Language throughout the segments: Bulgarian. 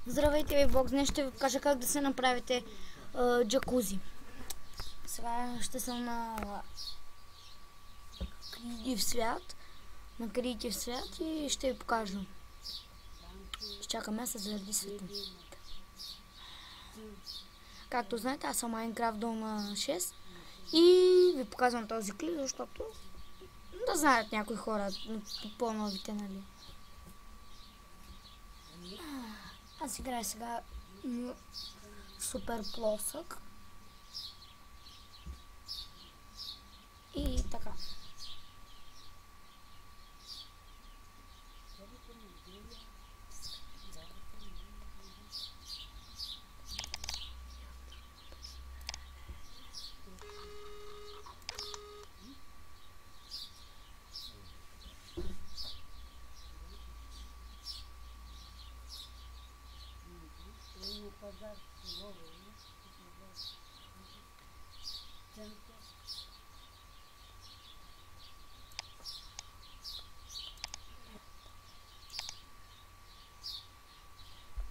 Здравейте ви, Бог, днес ще ви покажа как да се направите джакузи. Сега ще съм на Creative свят и ще ви покажа. Изчакаме се заради света. Както знаете, аз съм Minecraft Дол на 6 и ви показвам този клип, защото да знаят някои хора по-новите, нали. Аз играя сега супер плосък и така.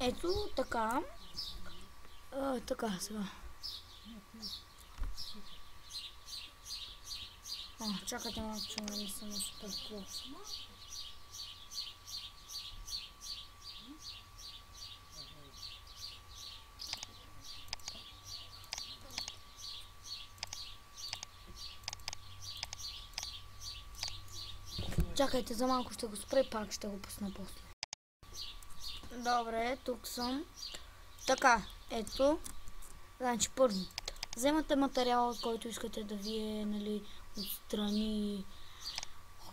Ето така. Така сега. Чакайте малко, че не съм супер плос. Чакайте, за малко ще го спра и пак ще го пусна после. Добре, тук съм. Така, ето. Значи първо, вземате материала, който искате да ви е, нали, отстрани.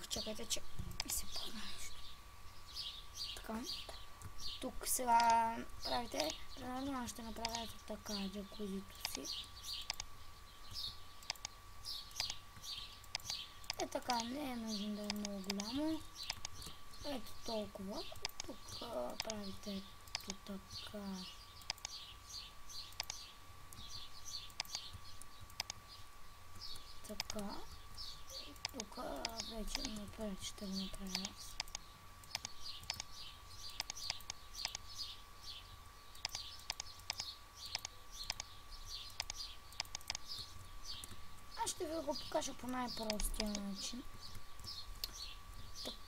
Чакайте, че ми се пъзна нещо. Така. Тук сега правите, примерно аз ще направя ето така джакузито си. Е така, не е нужно да е много голямо. Ето толкова. Тук правите ето така. Така. Тук вече напред ще го направя аз. Аз ще ви го покажа по най-простия начин.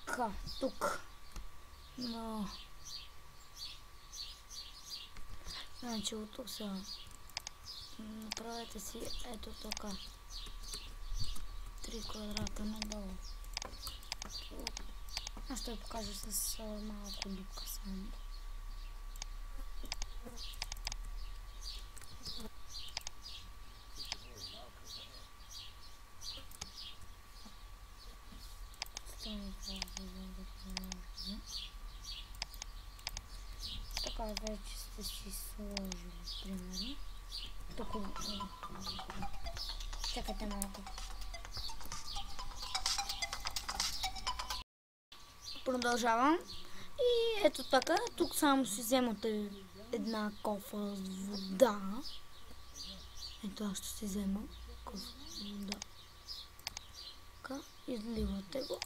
Така, тук. Но... Значи от тук сега. Направете си ето така. 3 квадрата надолу. Аз ще ви покажа с малко дупка само. Така вече сте си сложили, примерно. Тук. Чакайте малко. Продължавам. И ето така, тук само си вземате една кофа с вода. Ето аз ще си взема кофа с вода. Така, изливате го.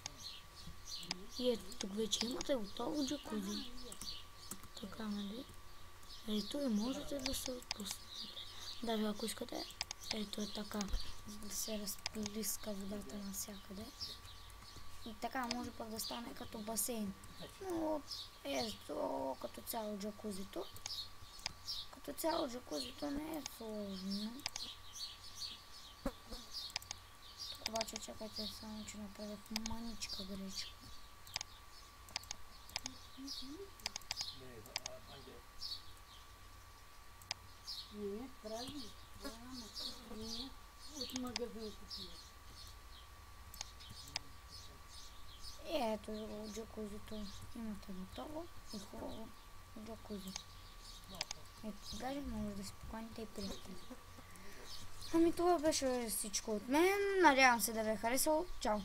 И ето тук вече имате готово джакузи. Така, нали? Ето и можете да се отпуснете. Даже ако искате, ето е така, да се разплиска водата навсякъде. И така може пък да стане като басейн. Но ето като цяло джакузито. Като цяло джакузито не е сложно. Тук обаче чакайте само, че направих маничка гречка. Не, прави. Не, от магазин купила. Ето джакузито. Имате готово и хубаво джакузи. Ето, даже може да си поканите и приятели. Ами това беше всичко от мен. Надявам се да ви е харесало. Чао!